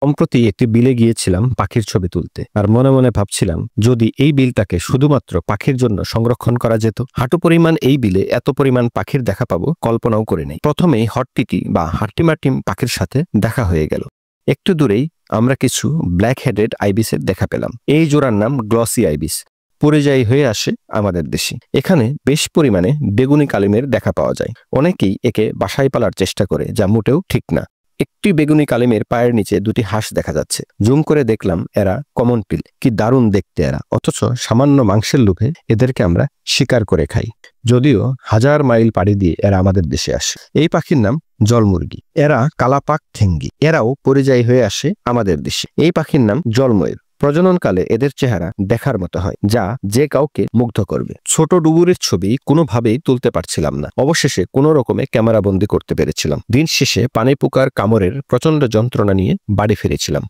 সম্প্রতি একটি বিলে গিয়েছিলাম পাখির ছবি তুলতে, আর মনে মনে ভাবছিলাম যদি এই বিলটাকে শুধুমাত্র পাখির জন্য সংরক্ষণ করা যেত। হাঁটু পরিমাণ এই বিলে এত পরিমাণ পাখির দেখা পাবো কল্পনাও করে নেই। প্রথমেই হটটিটি বা হাট্টিমাটিম পাখির সাথে দেখা হয়ে গেল। একটু দূরেই আমরা কিছু ব্ল্যাক হেডেড আইবিসের দেখা পেলাম। এই জোড়ার নাম গ্লসি আইবিস, পরিযায়ী হয়ে আসে আমাদের দেশে। এখানে বেশ পরিমাণে বেগুনি কালিমের দেখা পাওয়া যায়। অনেকেই একে বাসায় পালার চেষ্টা করে, যা মোটেও ঠিক না। একটি বেগুনি কালিমের পায়ের নিচে দুটি হাঁস দেখা যাচ্ছে। জুম করে দেখলাম এরা কমন পিল। কি দারুণ দেখতে এরা, অথচ সামান্য মাংসের লোভে এদেরকে আমরা শিকার করে খাই। যদিও হাজার মাইল পাড়ি দিয়ে এরা আমাদের দেশে আসে। এই পাখির নাম জলমুরগি। এরা কালাপাক ঠেঙ্গি। এরাও পরিযায়ী হয়ে আসে আমাদের দেশে। এই পাখির নাম জলময়ূর। প্রজননকালে এদের চেহারা দেখার মতো হয়, যা যে কাউকে মুগ্ধ করবে। ছোট ডুবুরের ছবি কোনোভাবেই তুলতে পারছিলাম না। অবশেষে কোনো রকমে ক্যামেরা বন্দি করতে পেরেছিলাম। দিন শেষে পানি পোকার কামড়ের প্রচন্ড যন্ত্রণা নিয়ে বাড়ি ফিরেছিলাম।